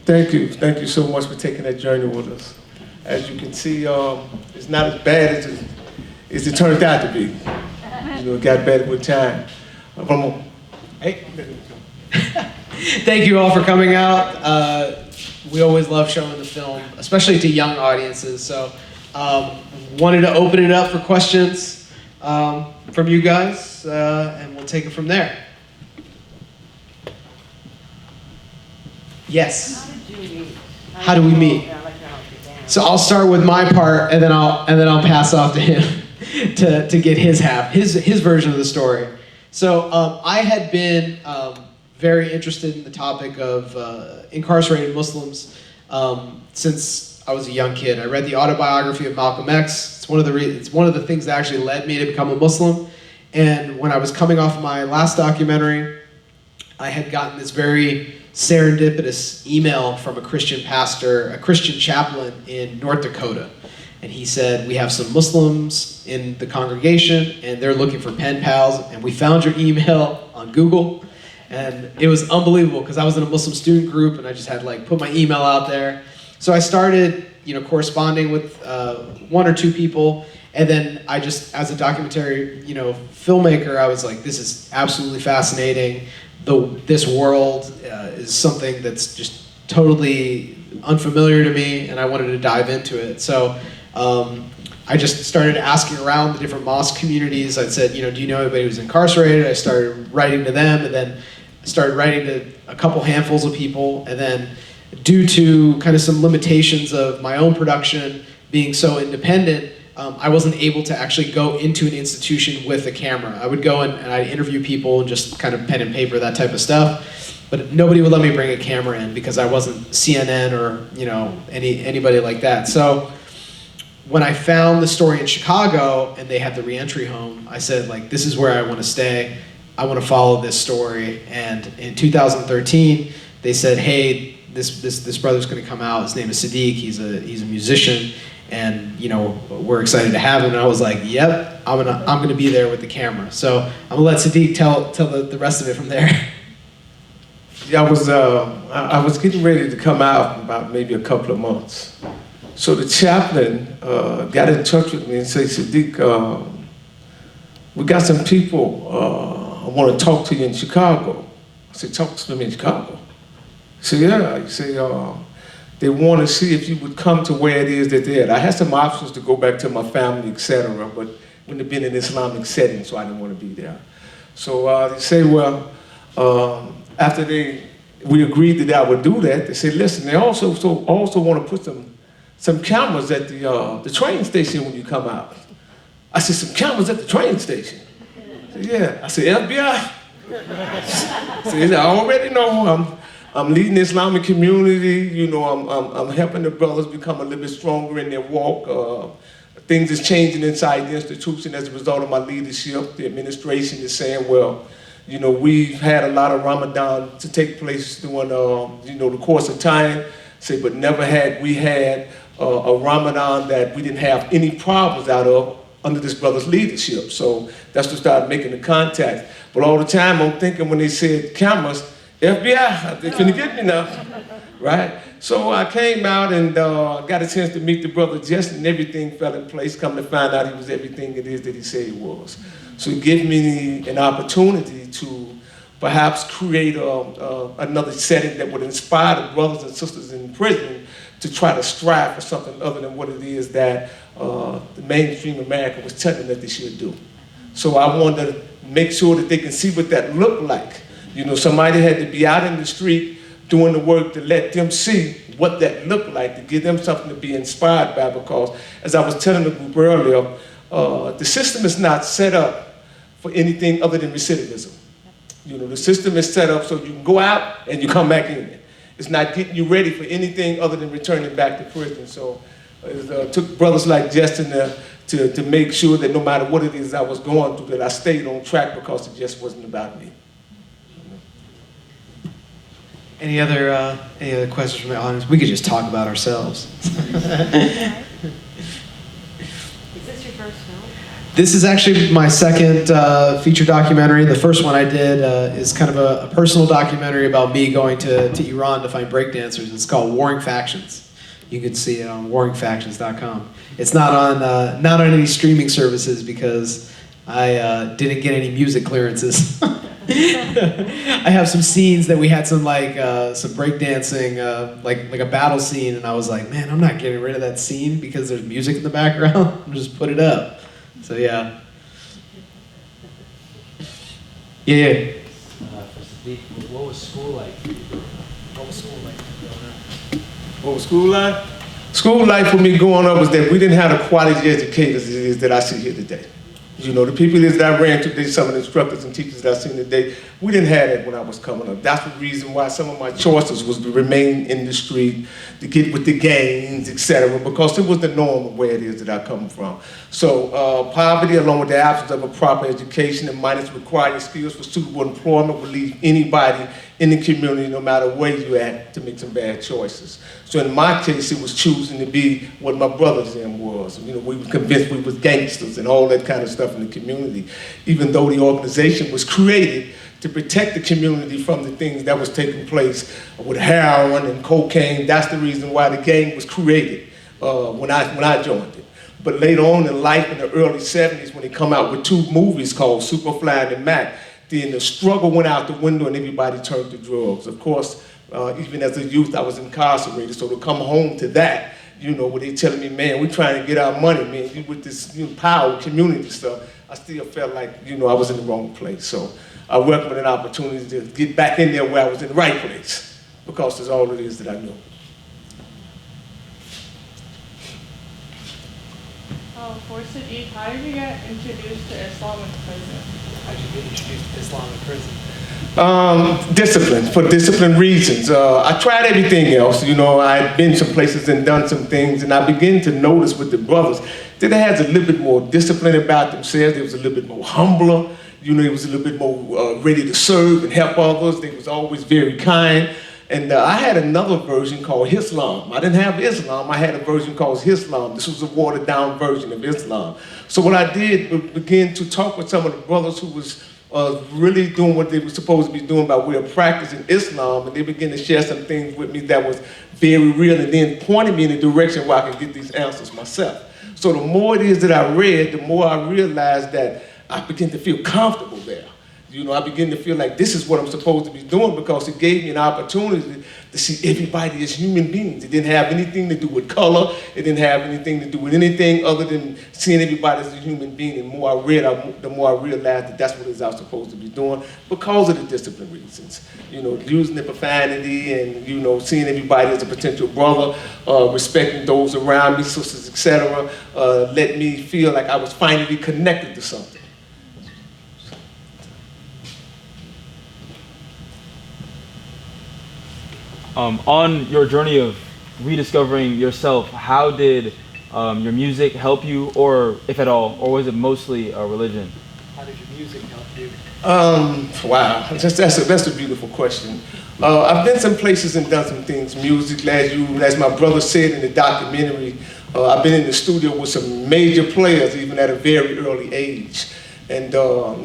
Thank you. Thank you so much for taking that journey with us. As you can see, it's not as bad as it turned out to be. You know, it got better with time. Hey. Thank you all for coming out. We always love showing the film, especially to young audiences. So wanted to open it up for questions from you guys, and we'll take it from there. Yes. How do we meet? So I'll start with my part, and then I'll pass off to him to get his half, his version of the story. So I had been very interested in the topic of incarcerated Muslims since I was a young kid. I read the autobiography of Malcolm X. It's one of the things that actually led me to become a Muslim. And when I was coming off my last documentary, I had gotten this very serendipitous email from a Christian pastor, a Christian chaplain in North Dakota. And he said, we have some Muslims in the congregation and they're looking for pen pals, and we found your email on Google. And it was unbelievable because I was in a Muslim student group and I just had put my email out there. So I started, corresponding with one or two people. And then I just, as a documentary, filmmaker, I was like, this is absolutely fascinating. This world is something that's just totally unfamiliar to me, and I wanted to dive into it. So I just started asking around the different mosque communities. I said, do you know anybody who's incarcerated? I started writing to them, and then started writing to a couple handfuls of people. And then due to kind of some limitations of my own production being so independent, I wasn't able to actually go into an institution with a camera. I would go and I'd interview people and just kind of pen and paper, that type of stuff. But nobody would let me bring a camera in because I wasn't CNN or anybody like that. So when I found the story in Chicago and they had the reentry home, I said, this is where I want to stay. I want to follow this story. And in 2013, they said, hey, this brother's going to come out. His name is Sadiq. He's a musician. And we're excited to have him. And I was like, "Yep, I'm gonna be there with the camera." So I'm gonna let Sadiq tell the rest of it from there. Yeah, I was getting ready to come out in about maybe a couple of months. So the chaplain got in touch with me and said, "Sadiq, we got some people I want to talk to you in Chicago." I said, "Talk to them in Chicago?" He said, "Yeah." He said, they want to see if you would come to where it is that they're at. I had some options to go back to my family, etc., but wouldn't have been in an Islamic setting, so I didn't want to be there. So they say, well, after we agreed that I would do that, they said, listen, they also want to put some cameras at the train station when you come out. I said, some cameras at the train station? I said, yeah. I said, FBI? I said, I already know I'm leading the Islamic community, I'm helping the brothers become a little bit stronger in their walk. Things is changing inside the institution as a result of my leadership. The administration is saying, well, we've had a lot of Ramadan to take place during, the course of time. Say, but never had we had a Ramadan that we didn't have any problems out of under this brother's leadership. So that's to start making the contact. But all the time I'm thinking when they said cameras, FBI, they finna get me now, right? So I came out and got a chance to meet the brother Justin, and everything fell in place. Come to find out he was everything it is that he said he was. So it gave me an opportunity to perhaps create another setting that would inspire the brothers and sisters in prison to try to strive for something other than what it is that the mainstream America was telling them that they should do. So I wanted to make sure that they can see what that looked like. Somebody had to be out in the street doing the work to let them see what that looked like, to give them something to be inspired by, because as I was telling the group earlier, the system is not set up for anything other than recidivism. The system is set up so you can go out and you come back in. It's not getting you ready for anything other than returning back to prison. So it took brothers like Justin to make sure that no matter what it is I was going through, that I stayed on track, because it just wasn't about me. Any other questions from the audience? We could just talk about ourselves. Is this your first film? This is actually my second feature documentary. The first one I did is kind of a personal documentary about me going to Iran to find breakdancers. It's called Warring Factions. You can see it on warringfactions.com. It's not on any streaming services because I didn't get any music clearances. I have some scenes that we had some breakdancing, like a battle scene, and I was like, man, I'm not getting rid of that scene because there's music in the background. I'll just put it up. So yeah. Yeah. For Sadiq, what was school like? What was school like growing up? What was school life? School life for me growing up was that we didn't have the quality educators it is that I see here today. You know, the people that I ran to, some of the instructors and teachers that I seen today, we didn't have that when I was coming up. That's the reason why some of my choices was to remain in the street, to get with the gangs, etc., because it was the norm of where it is that I come from. So poverty, along with the absence of a proper education and minus required skills for suitable employment, will leave anybody in the community, no matter where you're at, to make some bad choices. So in my case, it was choosing to be what my brothers then was. You know, we were convinced we was gangsters and all that kind of stuff in the community, even though the organization was created to protect the community from the things that was taking place with heroin and cocaine. That's the reason why the gang was created when I joined it. But later on in life, in the early 70s, when they come out with two movies called Superfly and Mac, then the struggle went out the window and everybody turned to drugs. Of course, even as a youth, I was incarcerated, so to come home to that, you know, where they telling me, man, we're trying to get our money, man, you with this power, community stuff, I still felt like, you know, I was in the wrong place. So I welcomed an opportunity to get back in there where I was in the right place, because that's all it is that I know. For Sadiq, how did you get introduced to Islam in prison? How did you get introduced to Islam in prison? Discipline, for discipline reasons. I tried everything else. You know, I had been some places and done some things, and I began to notice with the brothers that they had a little bit more discipline about themselves. They was a little bit more humbler. You know, they was a little bit more ready to serve and help others. They was always very kind. And I had another version called Islam. I didn't have Islam, I had a version called Islam. This was a watered down version of Islam. So what I did was begin to talk with some of the brothers who was really doing what they were supposed to be doing by way of practicing Islam, and they began to share some things with me that was very real, and then pointed me in a direction where I could get these answers myself. So the more it is that I read, the more I realized that I began to feel comfortable there. You know, I began to feel like this is what I'm supposed to be doing, because it gave me an opportunity to see everybody as human beings. It didn't have anything to do with color. It didn't have anything to do with anything other than seeing everybody as a human being. And the more I read, the more I realized that that's what it is I was supposed to be doing, because of the discipline reasons. You know, using the profanity and, you know, seeing everybody as a potential brother, respecting those around me, sisters, etc., let me feel like I was finally connected to something. On your journey of rediscovering yourself, how did your music help you, or if at all, or was it mostly a religion? How did your music help you? Wow, that's a beautiful question. I've been some places and done some things, music, as my brother said in the documentary, I've been in the studio with some major players even at a very early age. And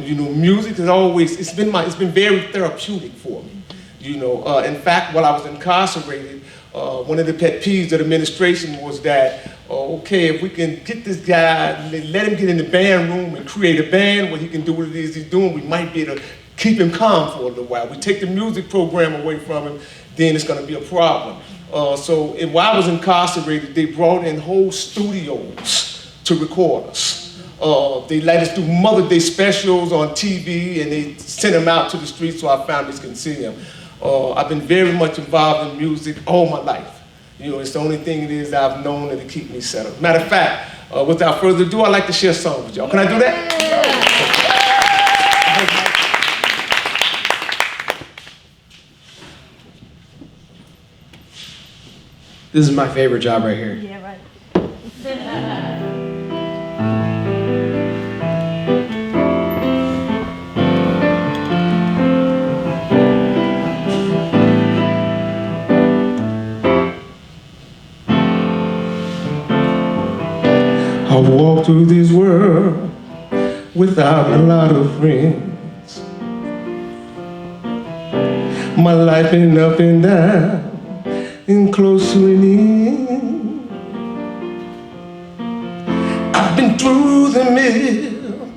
you know, music has always, it's been very therapeutic for me. You know, in fact, while I was incarcerated, one of the pet peeves of the administration was that, okay, if we can get this guy, let him get in the band room and create a band where he can do what it is he's doing, we might be able to keep him calm for a little while. We take the music program away from him, then it's going to be a problem. So while I was incarcerated, they brought in whole studios to record us. They let us do Mother's Day specials on TV, and they sent them out to the streets so our families can see them. I've been very much involved in music all my life. You know, it's the only thing it is I've known that to keep me settled. Matter of fact, without further ado, I'd like to share a song with y'all. Can I do that? This is my favorite job right here. Yeah, right. I walk through this world without a lot of friends. My life been up and down and close to an end. I've been through the mill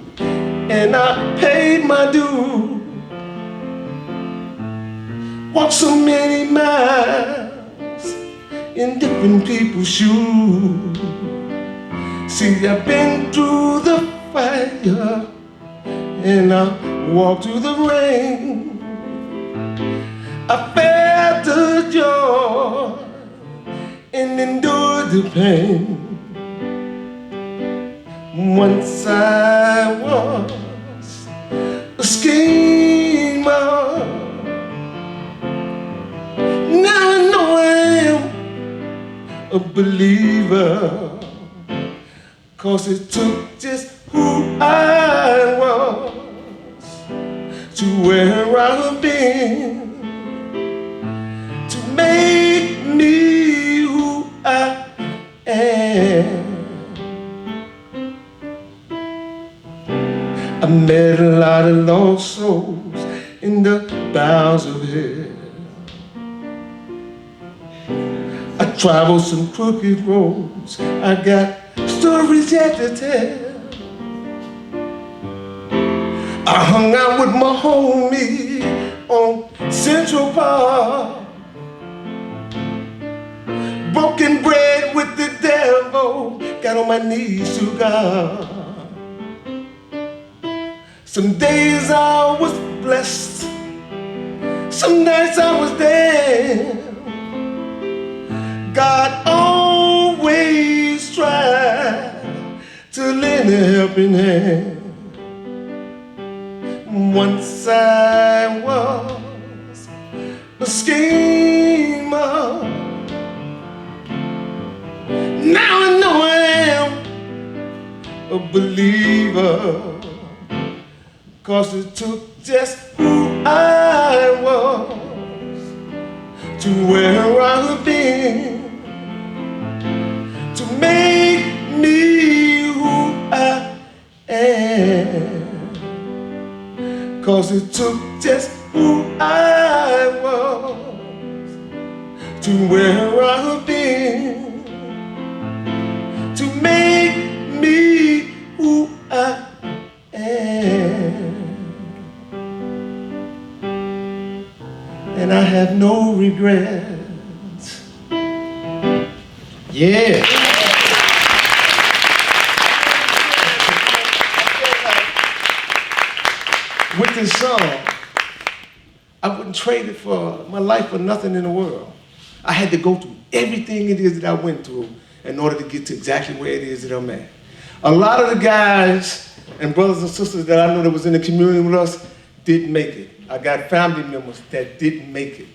and I paid my due. Walked so many miles in different people's shoes. See, I've been through the fire and I walked through the rain. I felt the joy and endured the pain. Once I was a schemer. Now I know I am a believer. 'Cause it took just who I was to where I've been to make me who I am. I met a lot of lost souls in the bowels of hell. I traveled some crooked roads. I got stories yet to tell. I hung out with my homie on Central Park. Broken bread with the devil. Got on my knees to God. Some days I was blessed. Some nights I was down. God always tried to lend a helping hand. Once I was a schemer. Now I know I am a believer. 'Cause it took just who I was to where I've been to make me who I am. 'Cause it took just who I was to where I've been to make me who I am. And I have no regrets. Yeah. With this song, I wouldn't trade it for my life for nothing in the world. I had to go through everything it is that I went through in order to get to exactly where it is that I'm at. A lot of the guys and brothers and sisters that I know that was in the community with us didn't make it. I got family members that didn't make it.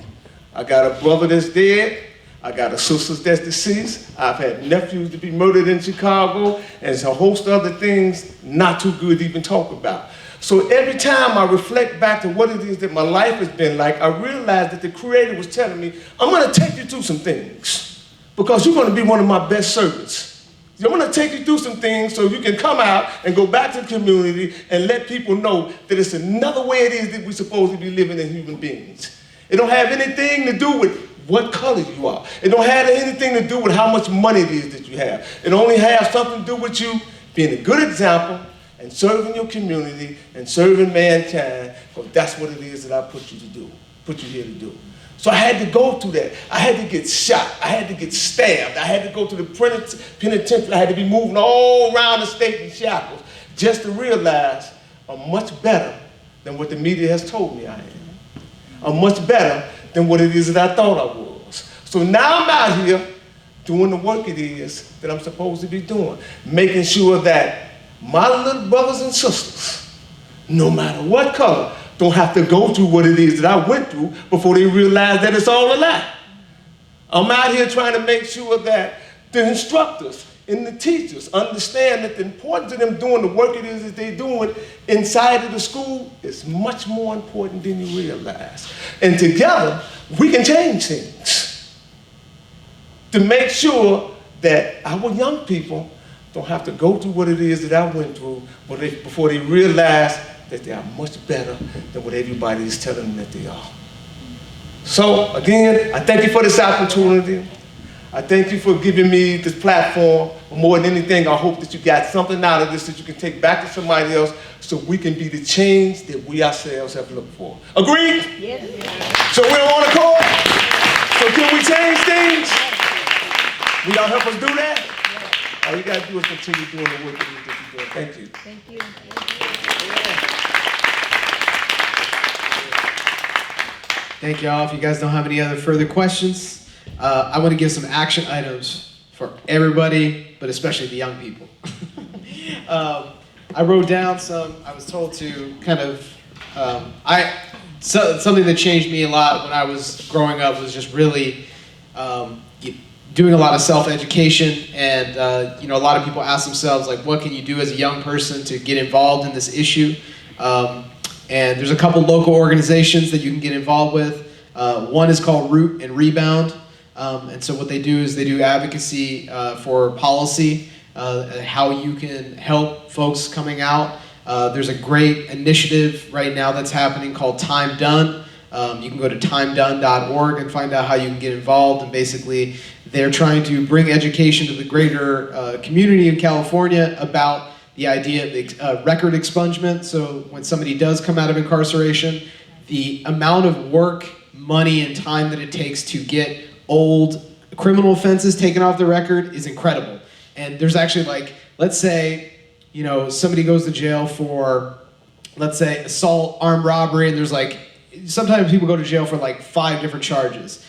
I got a brother that's dead. I got a sister that's deceased. I've had nephews to be murdered in Chicago, and a host of other things not too good to even talk about. So every time I reflect back to what it is that my life has been like, I realize that the Creator was telling me, I'm going to take you through some things because you're going to be one of my best servants. I'm going to take you through some things so you can come out and go back to the community and let people know that it's another way it is that we're supposed to be living as human beings. It don't have anything to do with what color you are. It don't have anything to do with how much money it is that you have. It only has something to do with you being a good example and serving your community and serving mankind, because that's what it is that I put you to do, put you here to do. So I had to go through that. I had to get shot. I had to get stabbed. I had to go to the penitentiary. I had to be moving all around the state in shackles just to realize I'm much better than what the media has told me I am. I'm much better than what it is that I thought I was. So now I'm out here doing the work it is that I'm supposed to be doing, making sure that my little brothers and sisters, no matter what color, don't have to go through what it is that I went through before they realize that it's all a lie. I'm out here trying to make sure that the instructors and the teachers understand that the importance of them doing the work it is that they're doing inside of the school is much more important than you realize. And together, we can change things to make sure that our young people don't have to go through what it is that I went through before they realize that they are much better than what everybody is telling them that they are. So again, I thank you for this opportunity. I thank you for giving me this platform. More than anything, I hope that you got something out of this that you can take back to somebody else so we can be the change that we ourselves have looked for. Agreed? Yes. So we're on the call. So can we change things? Will y'all help us do that? All you got to do is continue doing the work that you're doing. Thank you. Thank you. Thank y'all. If you guys don't have any other further questions, I want to give some action items for everybody, but especially the young people. I wrote down some. I was told to kind of. Something that changed me a lot when I was growing up was just really doing a lot of self-education, and a lot of people ask themselves, like, what can you do as a young person to get involved in this issue? And there's a couple local organizations that you can get involved with. One is called Root and Rebound. And so what they do is they do advocacy for policy, how you can help folks coming out. There's a great initiative right now that's happening called Time Done. You can go to timedone.org and find out how you can get involved. And basically, they're trying to bring education to the greater community in California about the idea of record expungement. So when somebody does come out of incarceration, the amount of work, money, and time that it takes to get old criminal offenses taken off the record is incredible. And there's actually, like, let's say, somebody goes to jail for, let's say, assault, armed robbery, and there's like, sometimes people go to jail for like 5 different charges.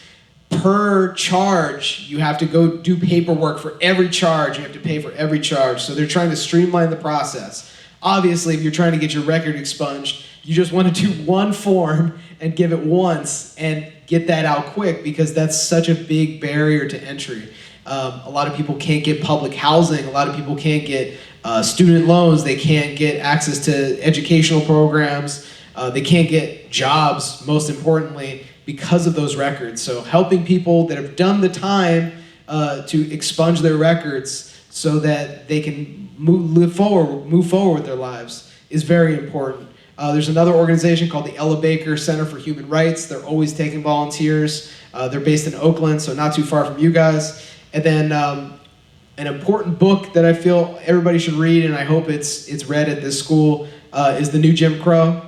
Per charge, you have to go do paperwork for every charge. You have to pay for every charge. So they're trying to streamline the process. Obviously, if you're trying to get your record expunged, you just want to do one form and give it once and get that out quick, because that's such a big barrier to entry. A lot of people can't get public housing. A lot of people can't get student loans. They can't get access to educational programs. They can't get jobs, most importantly, because of those records. So helping people that have done the time to expunge their records so that they can move forward with their lives is very important. There's another organization called the Ella Baker Center for Human Rights. They're always taking volunteers. They're based in Oakland, so not too far from you guys. And then an important book that I feel everybody should read, and I hope it's read at this school, is The New Jim Crow.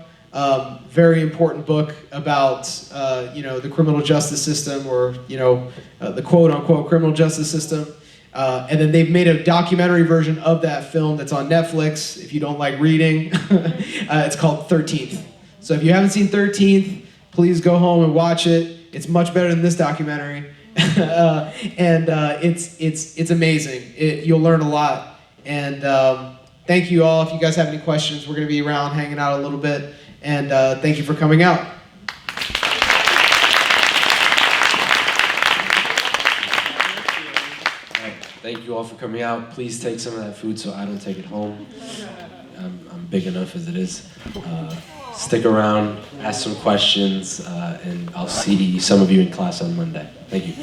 Very important book about the criminal justice system, or the quote-unquote criminal justice system. And then they've made a documentary version of that film that's on Netflix. If you don't like reading, it's called 13th. So if you haven't seen 13th, please go home and watch it. It's much better than this documentary, and it's amazing. You'll learn a lot. And thank you all. If you guys have any questions, we're going to be around hanging out a little bit. And thank you for coming out. Thank you all for coming out. Please take some of that food so I don't take it home. I'm big enough as it is. Stick around, ask some questions, and I'll see some of you in class on Monday. Thank you.